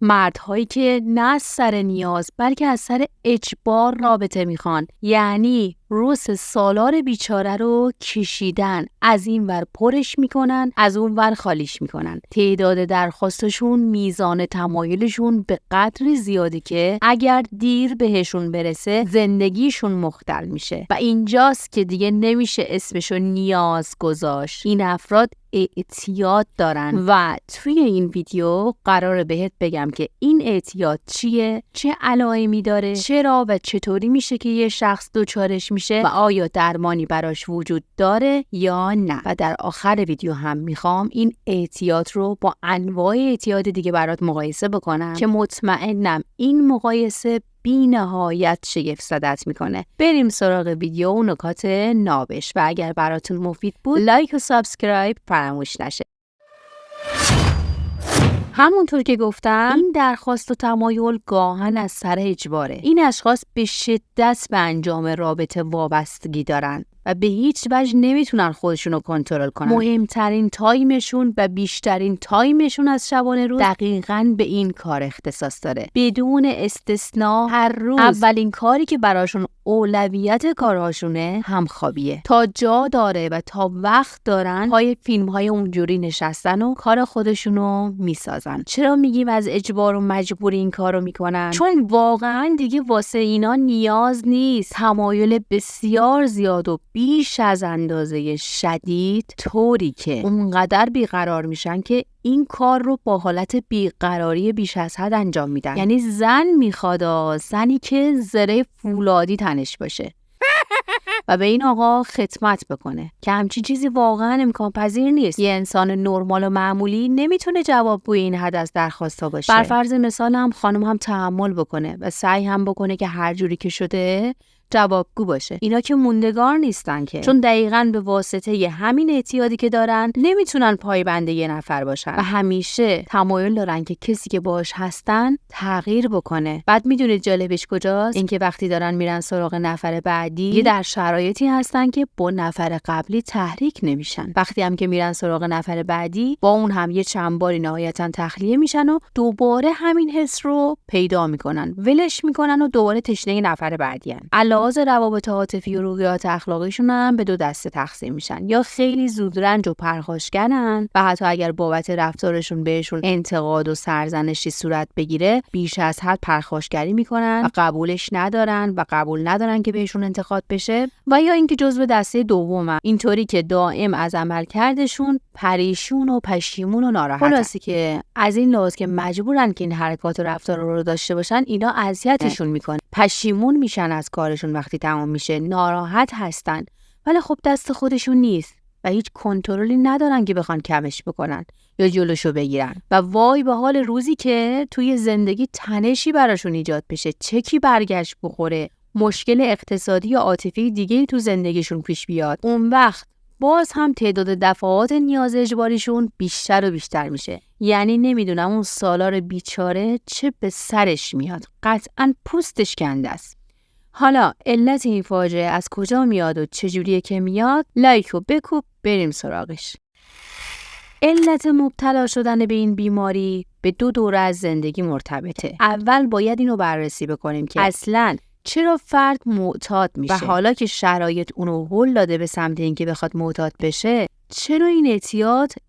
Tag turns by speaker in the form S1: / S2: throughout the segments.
S1: مردهایی که نه از سر نیاز بلکه از سر اجبار رابطه میخوان، یعنی روز سالار بیچاره رو کشیدن، از این ور پرش میکنن از اون ور خالیش میکنن. تعداد درخواستشون، میزان تمایلشون به قدری زیادی که اگر دیر بهشون برسه زندگیشون مختل میشه و اینجاست که دیگه نمیشه اسمشو نیاز گذاشت. این افراد اعتیاد دارن و توی این ویدیو قراره بهت بگم که این اعتیاد چیه، چه علائمی داره، چرا و چطوری میشه که یه شخص دچارش میشه و آیا درمانی براش وجود داره یا نه. و در آخر ویدیو هم میخوام این اعتیاد رو با انواع اعتیاد دیگه برات مقایسه بکنم که مطمئنم این مقایسه بی نهایت شگفت زدت میکنه. بریم سراغ ویدیو و نکات نابش و اگر براتون مفید بود لایک و سابسکرایب فراموش نشه. همونطور که گفتم این درخواست و تمایل گاهن از سر اجباره. این اشخاص به شدت به انجام رابطه وابستگی دارن و به هیچ وجه نمیتونن خودشون رو کنترل کنن. مهمترین تایمشون و بیشترین تایمشون از شبانه روز دقیقاً به این کار اختصاص داره. بدون استثنا هر روز اولین کاری که براشون اولویت کارهاشونه همخوابیه. تا جا داره و تا وقت دارن پای فیلم‌های اونجوری نشستن و کار خودشونو میسازن. چرا میگیم از اجبار و مجبوری این کارو میکنن؟ چون واقعاً دیگه واسه اینا نیاز نیست. تمایل بسیار زیاد و بیش از اندازه شدید طوری که اونقدر بیقرار میشن که این کار رو با حالت بیقراری بیش از حد انجام میدن. یعنی زن میخواد، زنی که زره فولادی تنش باشه و به این آقا خدمت بکنه که همچین چیزی واقعا امکان پذیر نیست. یه انسان نرمال و معمولی نمیتونه جوابگوی این حد از درخواستا باشه. بر فرض مثال هم خانم هم تحمل بکنه و سعی هم بکنه که هر جوری که شده جوابگو باشه. اینا که موندگار نیستن که، چون دقیقاً به واسطه ی همین اعتیادی که دارن نمیتونن پایبند یه نفر باشن و همیشه تمایل دارن که کسی که باهاش هستن تغییر بکنه. بعد میدونید جالبش کجاست؟ اینکه وقتی دارن میرن سراغ نفر بعدی یه در شرایطی هستن که با نفر قبلی تحریک نمیشن. وقتی هم که میرن سراغ نفر بعدی با اون هم یه چند باری نهایتاً تخلیه میشن و دوباره همین حس رو پیدا میکنن، ولش میکنن و دوباره تشنه نفر بعدی ان. لحاظ روابط عاطفی و روحیات اخلاقیشون هم به دو دسته تقسیم میشن. یا خیلی زودرنج و پرخاشگرن و حتی اگر بابت رفتارشون بهشون انتقاد و سرزنشی صورت بگیره بیش از حد پرخاشگری میکنن و قبولش ندارن و قبول ندارن که بهشون انتقاد بشه. و یا اینکه جزو دسته دومن، اینطوری که دائم از عملکردشون پریشون و پشیمون و ناراحتن. خلاصی که از این لحاظ که مجبورن که این حرکات و رفتار رو داشته باشن، اینا اذیتشون میکنه، پشیمون میشن از کارشون وقتی تمام میشه، ناراحت هستن، ولی خب دست خودشون نیست و هیچ کنترلی ندارن که بخوان کمش بکنن یا جلوشو بگیرن. و وای به حال روزی که توی زندگی تنشی براشون ایجاد بشه، چکی برگشت بخوره، مشکل اقتصادی یا عاطفی دیگه تو زندگیشون پیش بیاد، اون وقت باز هم تعداد دفعات نیاز اجباریشون بیشتر و بیشتر میشه. یعنی نمیدونم اون سالار بیچاره چه به سرش میاد، قطعاً پوستش کنده است. حالا علت این فاجعه از کجا میاد و چجوریه که میاد؟ لایکو بکوب بریم سراغش. علت مبتلا شدن به این بیماری به دو دوره از زندگی مرتبطه. اول باید اینو بررسی بکنیم که اصلاً چرا فرد معتاد میشه و حالا که شرایط اونو هل داده به سمت اینکه بخواد معتاد بشه، چرا این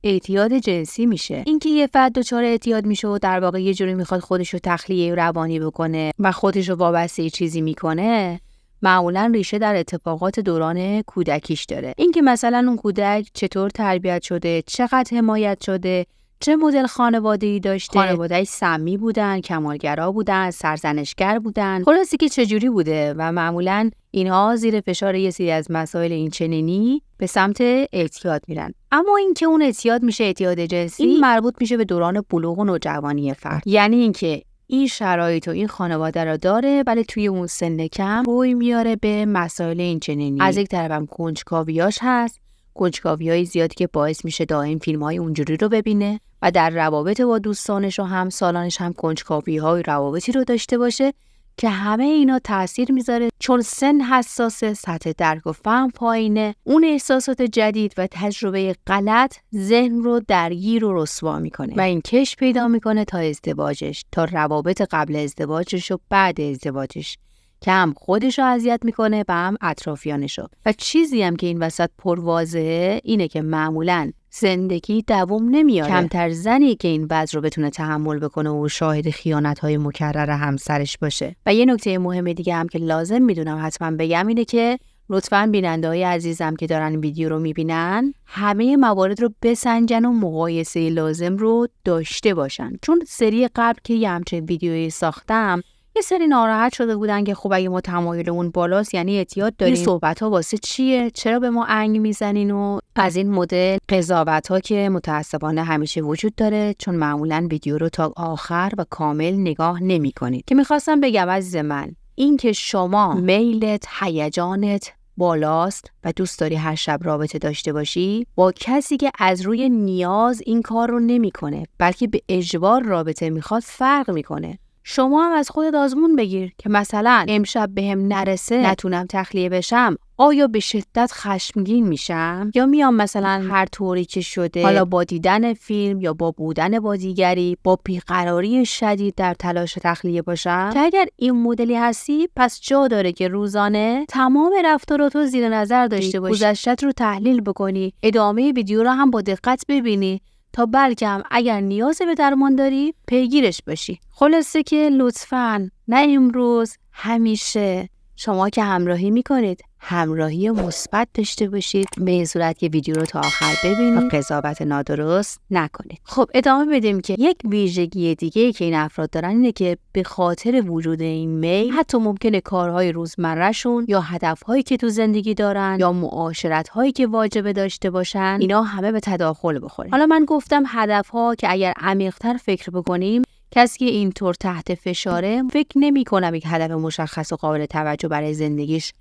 S1: اعتیاد جنسی میشه. اینکه یه فرد دچار اعتیاد میشه و در واقع یه جوری میخواد خودشو تخلیه روانی بکنه و خودشو وابسته یه چیزی میکنه، معمولا ریشه در اتفاقات دوران کودکیش داره. اینکه مثلا اون کودک چطور تربیت شده، چقدر حمایت شده، چه مدل خانواده‌ای داشته، خانواده‌اش سمی بودن، کمالگرا بودن، سرزنشگر بودن، خلاصی که چجوری بوده و معمولاً اینها زیر فشار یه سری از مسائل این چنینی به سمت اعتیاد میرن. اما اینکه اون اعتیاد میشه اعتیاد جنسی، این مربوط میشه به دوران بلوغ و نوجوانی فرد. یعنی اینکه این شرایط و این خانواده را داره ولی توی اون سن کم روی میاره به مسائل این چنینی. از یک طرف هم کنجکاویاش هست، کنجکاویای زیادی که باعث میشه دائم فیلم‌های اونجوری رو ببینه و در روابط با دوستانش و همسالانش هم کنجکاوی‌های روابطی رو داشته باشه که همه اینا تأثیر میذاره، چون سن حساسه، سطح درک و فهم پایینه. اون احساسات جدید و تجربه غلط ذهن رو درگیر و رسوا میکنه و این کش پیدا میکنه تا ازدواجش، تا روابط قبل ازدواجش و بعد ازدواجش، که هم خودشو اذیت میکنه و هم اطرافیانشو. و چیزی هم که این وسط پرواضحه اینه که معمولاً زندگی دوام نمیاره. کمتر زنی که این وضع رو بتونه تحمل بکنه و شاهد خیانت‌های مکرر همسرش باشه. و یه نکته مهم دیگه هم که لازم میدونم حتما بگم اینه که لطفاً بیننده‌های عزیزم که دارن ویدیو رو میبینن همه موارد رو بسنجن و مقایسه لازم رو داشته باشن، چون سری قبل که یه همچین ویدیویی ساختم یه سری ناراحت شده بودن که خب اگه ما تمایلمون بالاست یعنی اعتیاد داریم، این صحبت‌ها واسه چیه، چرا به ما انگ میزنین و از این مدل قضاوت‌ها که متأسفانه همیشه وجود داره، چون معمولاً ویدیو رو تا آخر و کامل نگاه نمی‌کنید. که می‌خواستم بگم عزیز من، این که شما میلت، هیجانت بالاست و دوست داری هر شب رابطه داشته باشی با کسی که از روی نیاز این کار رو نمی‌کنه بلکه به اجبار رابطه می‌خواد فرق می‌کنه. شما هم از خودت آزمون بگیر که مثلا امشب بهم نرسه نتونم تخلیه بشم، آیا به شدت خشمگین میشم یا میام مثلا هر طوری که شده، حالا با دیدن فیلم یا با بودن با دیگری، با بیقراری شدید در تلاش تخلیه باشم؟ که اگر این مدلی هستی پس جا داره که روزانه تمام رفتاراتو زیر نظر داشته باشی، گذشتت رو تحلیل بکنی، ادامه ویدیو رو هم با دقت ببینی تا بلکه هم اگر نیاز به درمان داری پیگیرش باشی. خلاصه که لطفاً نه امروز، همیشه شما که همراهی میکنید همراهی مثبت داشته باشید، به این صورت که ویدیو رو تا آخر ببینید و قضاوت نادرست نکنید. خب ادامه بدیم که یک ویژگی دیگه که این افراد دارن اینه که به خاطر وجود این میل حتی ممکنه کارهای روزمرهشون یا هدفهایی که تو زندگی دارن یا معاشرت‌هایی که واجبه داشته باشن اینا همه به تداخل بخوره. حالا من گفتم هدفها که اگر عمیق‌تر فکر بکنیم، کسی که اینطور تحت فشاره فکر نمی‌کنم یک هدف مشخص و قابل توجه برای زندگیش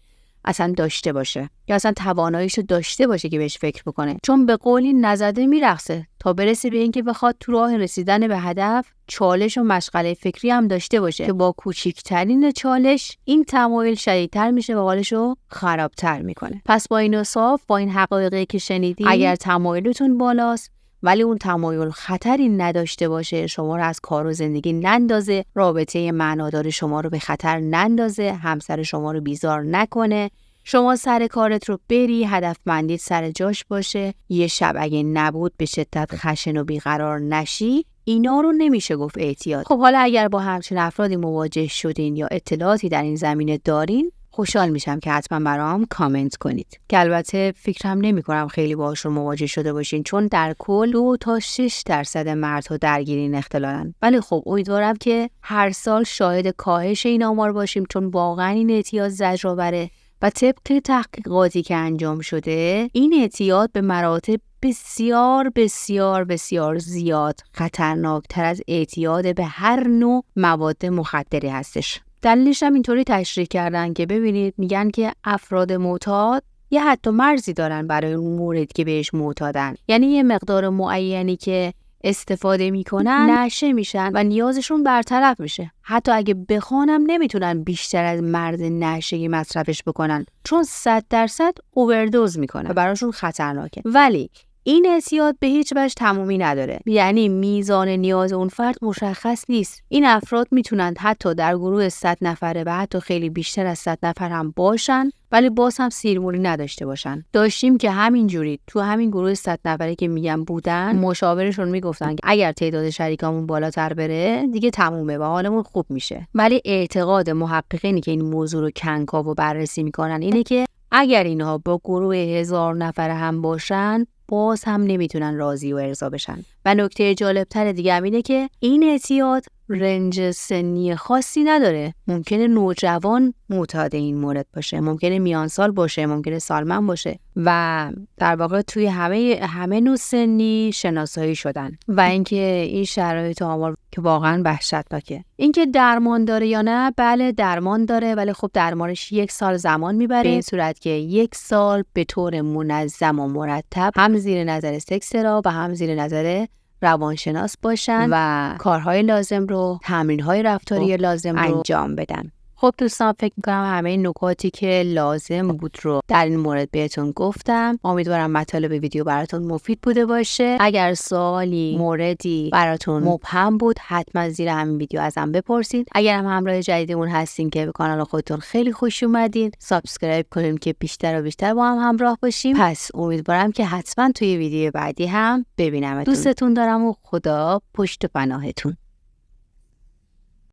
S1: اصلا داشته باشه یا اصلا تواناییشو داشته باشه که بهش فکر بکنه، چون به قولی نزده میرقصه تا برسه به اینکه بخواد تو راه رسیدن به هدف چالش و مشغله فکری هم داشته باشه که با کوچکترین چالش این تمایل شدیدتر میشه و حالشو خرابتر میکنه. پس با این اوصاف، با این حقایقی که شنیدین، اگر تمایلتون بالاست ولی اون تمایل خطری نداشته باشه، شما رو از کار و زندگی نندازه، رابطه معنادار شما رو به خطر نندازه، همسر شما رو بیزار نکنه، شما سر کارت رو بری، هدفمندیت سر جاش باشه، یه شب اگه نبود به شدت خشن و بیقرار نشی، اینا رو نمیشه گفت اعتیاد. خب حالا اگر با همچین افرادی مواجه شدین یا اطلاعاتی در این زمینه دارین، خوشحال میشم که حتما برام کامنت کنید. که البته فکرم نمی‌کنم خیلی باهاشون مواجه شده باشین، چون در کل 2 تا 6% مردها درگیر این اختلالن. ولی خب امیدوارم که هر سال شاهد کاهش این آمار باشیم، چون واقعا این اعتیاد زجرآوره و طبق تحقیقاتی که انجام شده این اعتیاد به مراتب بسیار بسیار بسیار زیاد خطرناکتر از اعتیاد به هر نوع مواد مخدری هستش. دلیلش هم اینطوری تشریح کردن که ببینید، میگن که افراد معتاد یه حد و مرزی دارن برای اون موردی که بهش معتادن، یعنی یه مقدار معینی که استفاده میکنن نشه میشن و نیازشون برطرف میشه. حتی اگه بخوانم نمیتونن بیشتر از مرز نشه‌ای مصرفش بکنن، چون 100% اووردوز میکنن و براشون خطرناکه. ولی این اعتیاد به هیچ وجه تمومی نداره، یعنی میزان نیاز اون فرد مشخص نیست. این افراد میتونن حتی در گروه 100 نفره و حتی خیلی بیشتر از 100 نفر هم باشن ولی باز هم سیرموری نداشته باشن. داشتیم که همینجوری تو همین گروه 100 نفره که میگم بودن، مشاورشون میگفتن که اگر تعداد شریکامون بالاتر بره دیگه تمومه و حالمون خوب میشه. ولی اعتقاد محققینی که این موضوع رو کنکاو و بررسی میکنن اینه که اگر اینها با گروه 1000 نفره هم باشن باز هم نمیتونن راضی و ارضا بشن. و نکته جالبتر دیگه هم اینه که این اعتیاد رنج سنی خاصی نداره. ممکنه نوجوان معتاد این مورد باشه، ممکنه میان سال باشه، ممکنه سالمند باشه و در واقع توی همه نوع سنی شناسایی شدن. و اینکه این شرایط آمار که واقعا وحشتناکه. اینکه درمان داره یا نه، بله درمان داره، ولی خب درمانش 1 سال زمان میبره، به این صورت که 1 سال به طور منظم و مرتب هم زیر نظر سکس‌تراپ و هم زیر نظر روانشناس باشن و کارهای لازم رو، تمرین‌های رفتاری لازم رو انجام بدن. خب دوستان، فکر میکنم همه نکاتی که لازم بود رو در این مورد بهتون گفتم. امیدوارم مطالب ویدیو براتون مفید بوده باشه. اگر سوالی موردی براتون مبهم بود حتما زیر همین ویدیو ازم بپرسید. اگر هم همراه جدیدمون هستین که به کانال خودتون خیلی خوش اومدین، سابسکرایب کنیم که بیشتر و بیشتر با هم همراه باشیم. پس امیدوارم که حتما توی ویدیو بعدی هم ببینمتون. دوستتون دارم و خدا پشت و پناهتون.